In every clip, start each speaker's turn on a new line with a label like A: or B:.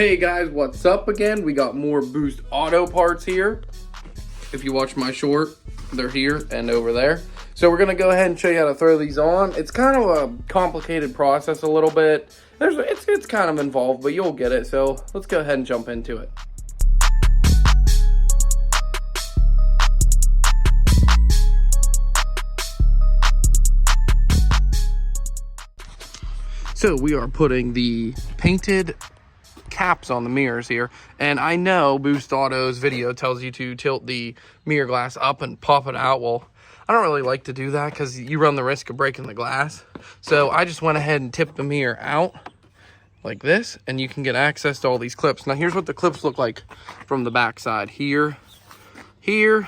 A: Hey guys, what's up again? We got more Boost Auto parts here. If you watch my short, they're here and over there. So we're gonna go ahead and show you how to throw these on. It's kind of a complicated process a little bit. It's kind of involved, but you'll get it. So let's go ahead and jump into it. So we are putting the painted caps on the mirrors here, and I know Boost Auto's video tells you to tilt the mirror glass up and pop it out. Well, I don't really like to do that because you run the risk of breaking the glass. So I just went ahead and tipped the mirror out like this, and you can get access to all these clips. Now here's what the clips look like from the back side. Here, here,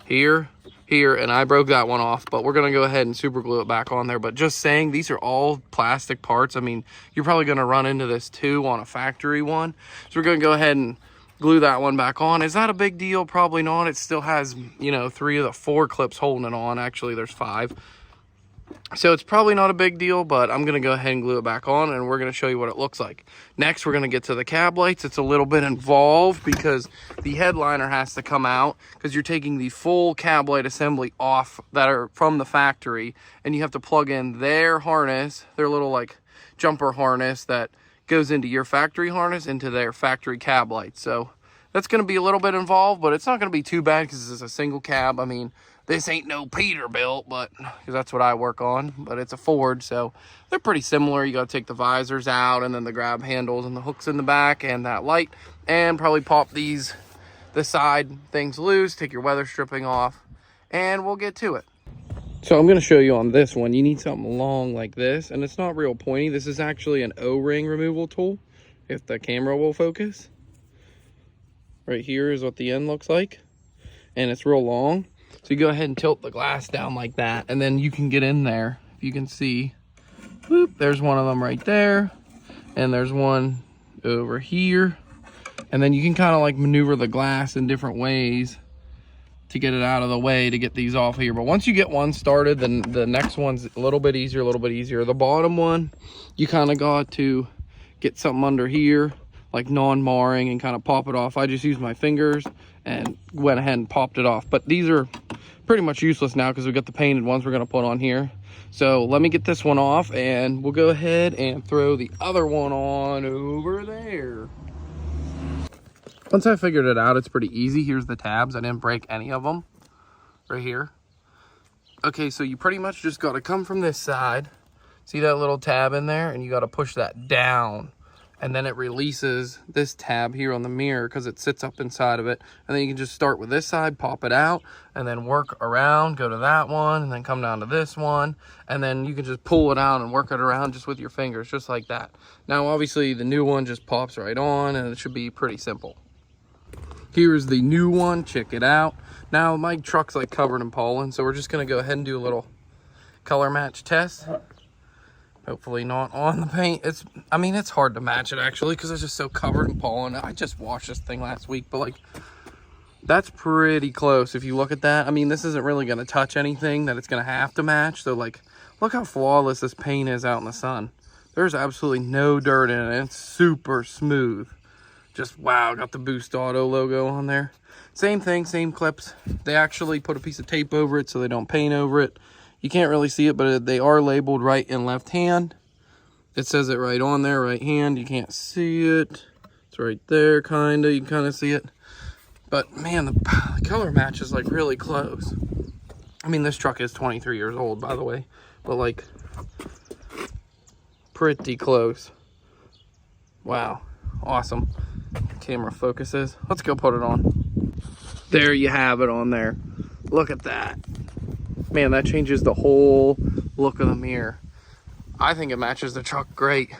A: here, here, and I broke that one off, but we're gonna go ahead and super glue it back on there. But just saying, these are all plastic parts. I mean, you're probably gonna run into this too on a factory one. So we're gonna go ahead and glue that one back on. Is that a big deal? Probably not. It still has, you know, 3 of the 4 clips holding it on. Actually, there's 5. So it's probably not a big deal, but I'm gonna go ahead and glue it back on, and we're gonna show you what it looks like. Next, we're gonna get to the cab lights. It's a little bit involved because the headliner has to come out because you're taking the full cab light assembly off that are from the factory, and you have to plug in their harness, their little like jumper harness that goes into your factory harness into their factory cab lights. So that's gonna be a little bit involved, but it's not gonna be too bad because this is a single cab. I mean, this ain't no Peterbilt, but because that's what I work on, but it's a Ford, so they're pretty similar. You got to take the visors out, and then the grab handles and the hooks in the back, and that light, and probably pop the side things loose, take your weather stripping off, and we'll get to it. So I'm going to show you on this one. You need something long like this, and it's not real pointy. This is actually an O-ring removal tool, if the camera will focus. Right here is what the end looks like, and it's real long. So you go ahead and tilt the glass down like that, and then you can get in there. If you can see, whoop, there's one of them right there, and there's one over here. And then you can kind of like maneuver the glass in different ways to get it out of the way to get these off here. But once you get one started, then the next one's a little bit easier, The bottom one, you kind of got to get something under here, like non-marring, and kind of pop it off. I just used my fingers and went ahead and popped it off. But these are pretty much useless now because we got the painted ones we're going to put on here. So let me get this one off, and we'll go ahead and throw the other one on over there. Once I figured it out, it's pretty easy. Here's the tabs. I didn't break any of them right here. Okay, so you pretty much just got to come from this side. See that little tab in there? And you got to push that down. And then it releases this tab here on the mirror because it sits up inside of it. And then you can just start with this side, pop it out, and then work around, go to that one, and then come down to this one. And then you can just pull it out and work it around just with your fingers, just like that. Now, obviously, the new one just pops right on, and it should be pretty simple. Here's the new one. Check it out. Now, my truck's like covered in pollen, so we're just going to go ahead and do a little color match test. Hopefully not on the paint. I mean, it's hard to match it actually because it's just so covered in pollen. I just washed this thing last week, but like, that's pretty close if you look at that. I mean, this isn't really going to touch anything that it's going to have to match. So like, look how flawless this paint is out in the sun. There's absolutely no dirt in it. It's super smooth. Just wow, got the Boost Auto logo on there. Same thing, same clips. They actually put a piece of tape over it so they don't paint over it. You can't really see it, but they are labeled right and left hand. It says it right on there, right hand. You can't see it. It's right there, kind of. You can kind of see it. But, man, the color match is, like, really close. I mean, this truck is 23 years old, by the way. But, like, pretty close. Wow. Awesome. Camera focuses. Let's go put it on. There you have it on there. Look at that. Man, that changes the whole look of the mirror. I think it matches the truck great.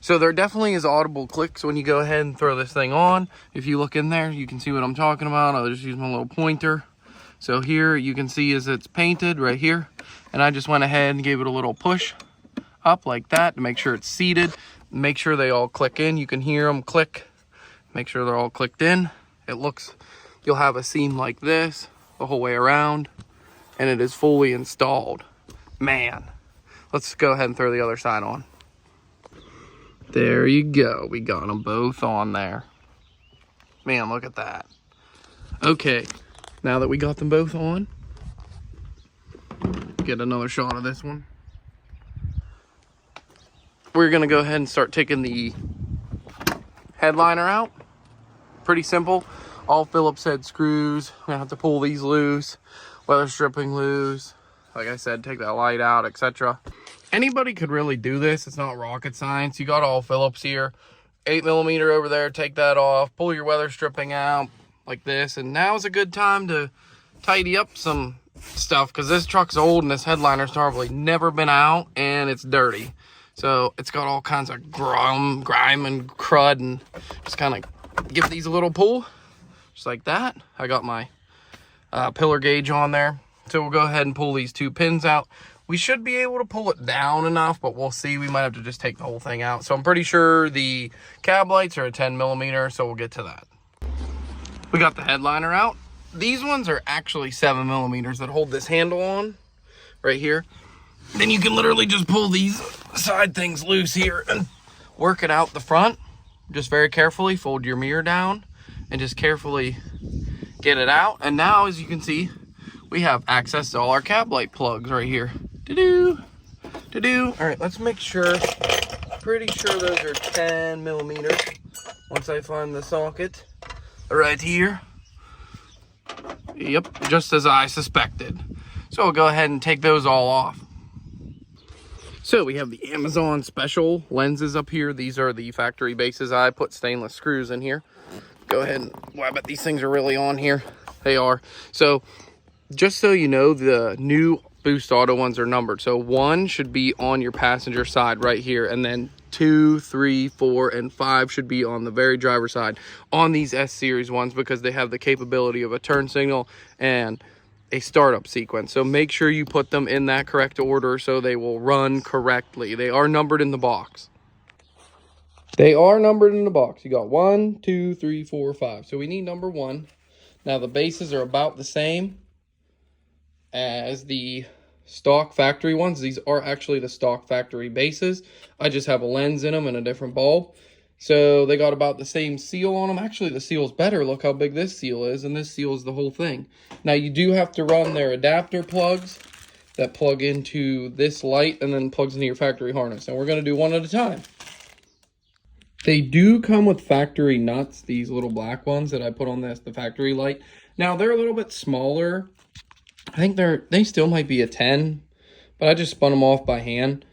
A: So there definitely is audible clicks when you go ahead and throw this thing on. If you look in there, you can see what I'm talking about. I'll just use my little pointer. So here you can see is it's painted right here. And I just went ahead and gave it a little push up like that to make sure it's seated. Make sure they all click in. You can hear them click. Make sure they're all clicked in. It looks, you'll have a seam like this the whole way around. And it is fully installed. Man, let's go ahead and throw the other side on. There you go. We got them both on there. Man, look at that. Okay, now that we got them both on, get another shot of this one. We're gonna go ahead and start taking the headliner out. Pretty simple. All Phillips head screws. We're gonna have to pull these loose, weather stripping loose. Like I said, take that light out, etc. Anybody could really do this. It's not rocket science. You got all Phillips here. 8mm over there, take that off. Pull your weather stripping out like this. And now is a good time to tidy up some stuff because this truck's old and this headliner's probably never been out and it's dirty. So it's got all kinds of grime and crud, and just kind of give these a little pull, just like that. I got my pillar gauge on there. So we'll go ahead and pull these 2 pins out. We should be able to pull it down enough, but we'll see. We might have to just take the whole thing out. So I'm pretty sure the cab lights are a 10mm, so we'll get to that. We got the headliner out. These ones are actually 7mm that hold this handle on right here. Then you can literally just pull these side things loose here and work it out the front. Just very carefully fold your mirror down and just carefully get it out. And now, as you can see, we have access to all our cab light plugs right here. To-do, to-do. All right, let's make sure. Pretty sure those are 10mm. Once I find the socket right here. Yep, just as I suspected. So we'll go ahead and take those all off. So we have the Amazon special lenses up here. These are the factory bases. I put stainless screws in here. Go ahead and, well, I bet these things are really on here. They are. So just so you know, the new Boost Auto ones are numbered. So 1 should be on your passenger side right here. And then 2, 3, 4, and 5 should be on the very driver's side on these S-Series ones because they have the capability of a turn signal and a startup sequence. So make sure you put them in that correct order so they will run correctly. They are numbered in the box. They are numbered in the box. You got 1, 2, 3, 4, 5. So we need number 1. Now the bases are about the same as the stock factory ones. These are actually the stock factory bases. I just have a lens in them and a different bulb. So they got about the same seal on them. Actually, the seal's better. Look how big this seal is, and this seal is the whole thing. Now, you do have to run their adapter plugs that plug into this light and then plugs into your factory harness. And we're going to do one at a time. They do come with factory nuts, these little black ones that I put on this, the factory light. Now, they're a little bit smaller. I think they still might be a 10, but I just spun them off by hand.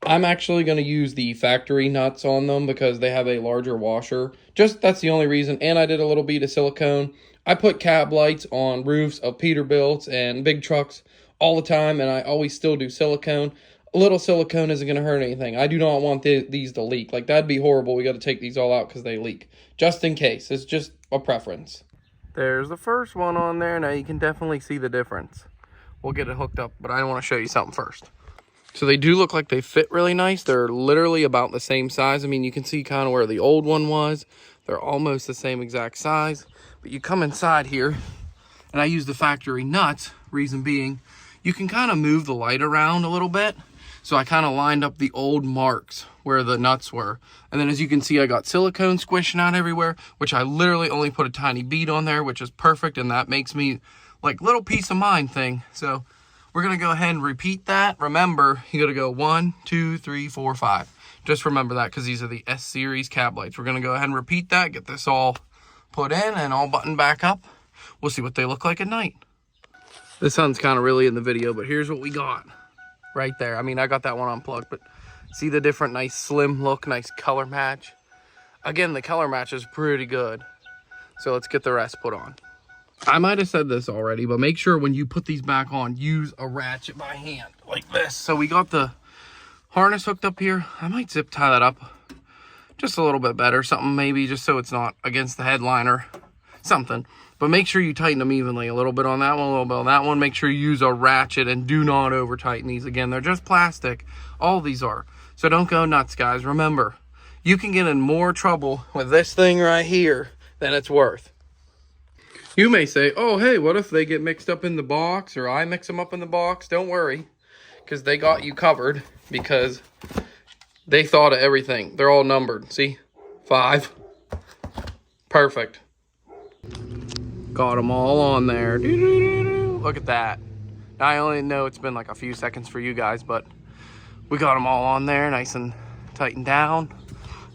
A: I'm actually going to use the factory nuts on them because they have a larger washer. That's the only reason. And I did a little bead of silicone. I put cab lights on roofs of Peterbilts and big trucks all the time, and I always still do silicone. A little silicone isn't going to hurt anything. I do not want these to leak. Like, that'd be horrible. We got to take these all out because they leak. Just in case. It's just a preference. There's the first one on there. Now you can definitely see the difference. We'll get it hooked up, but I want to show you something first. So they do look like they fit really nice. They're literally about the same size. I mean, you can see kind of where the old one was. They're almost the same exact size. But you come inside here, and I use the factory nuts. Reason being, you can kind of move the light around a little bit. So I kind of lined up the old marks where the nuts were. And then as you can see, I got silicone squishing out everywhere, which I literally only put a tiny bead on there, which is perfect. And that makes me like little peace of mind thing. So we're going to go ahead and repeat that. Remember, you got to go 1, 2, 3, 4, 5. Just remember that because these are the S-Series cab lights. We're going to go ahead and repeat that, get this all put in and all buttoned back up. We'll see what they look like at night. The sun's kind of really in the video, but here's what we got right there. I mean, I got that one unplugged, but see the different nice slim look, nice color match. Again, the color match is pretty good. So let's get the rest put on. I might have said this already, but make sure when you put these back on, use a ratchet by hand like this. So we got the harness hooked up here. I might zip tie that up just a little bit better. Something maybe just so it's not against the headliner. Something. But make sure you tighten them evenly. A little bit on that one, a little bit on that one. Make sure you use a ratchet and do not over tighten these. Again, they're just plastic. All these are. So don't go nuts, guys. Remember, you can get in more trouble with this thing right here than it's worth. You may say, oh, hey, what if they get mixed up in the box or I mix them up in the box? Don't worry, because they got you covered, because They thought of everything. They're all numbered. See? 5. Perfect. Got them all on there. Look at that. I only know it's been like a few seconds for you guys, but we got them all on there, nice and tightened down.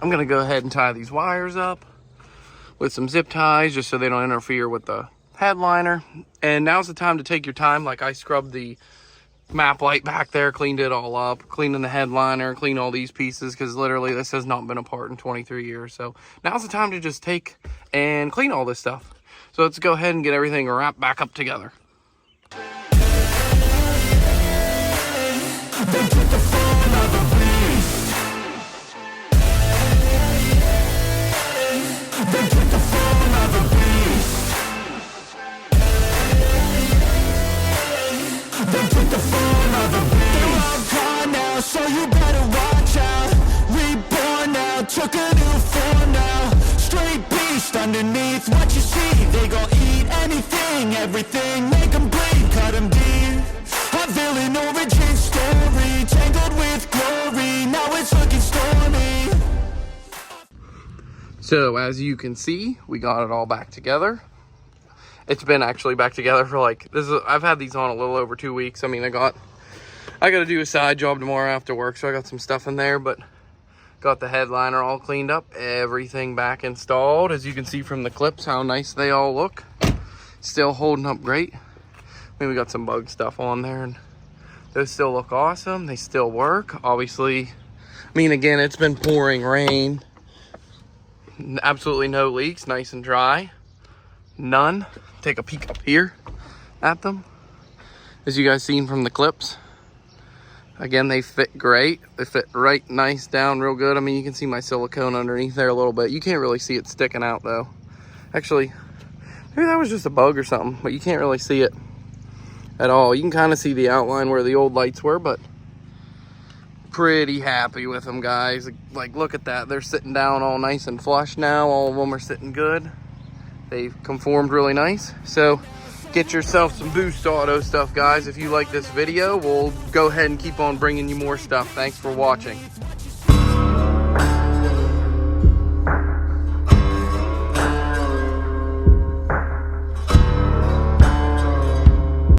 A: I'm gonna go ahead and tie these wires up with some zip ties just so they don't interfere with the headliner. And now's the time to take your time. Like, I scrubbed the map light back there, cleaned it all up, cleaning the headliner, clean all these pieces, because literally this has not been apart in 23 years. So now's the time to just take and clean all this stuff. So let's go ahead and get everything wrapped back up together.
B: So you better watch out. Reborn now, took a new form now. Straight beast underneath what you see. They gon' eat anything, everything, make them bleed, cut them deep. A villain origin story, tangled with glory. Now it's looking stormy.
A: So as you can see, we got it all back together. It's been actually back together for like, I've had these on a little over 2 weeks. I mean, I got to do a side job tomorrow after work, so I got some stuff in there, but got the headliner all cleaned up, everything back installed. As you can see from the clips, how nice they all look. Still holding up great. I mean, we got some bug stuff on there, and those still look awesome. They still work. Obviously, I mean, again, it's been pouring rain. Absolutely no leaks, nice and dry. None. Take a peek up here at them. As you guys seen from the clips. Again, they fit great. They fit right nice down real good. I mean, you can see my silicone underneath there a little bit. You can't really see it sticking out though. Actually, maybe that was just a bug or something, but you can't really see it at all. You can kind of see the outline where the old lights were, but pretty happy with them, guys. Like, look at that. They're sitting down all nice and flush now. All of them are sitting good. They've conformed really nice. So get yourself some Boost Auto stuff, guys. If you like this video, we'll go ahead and keep on bringing you more stuff. Thanks for watching.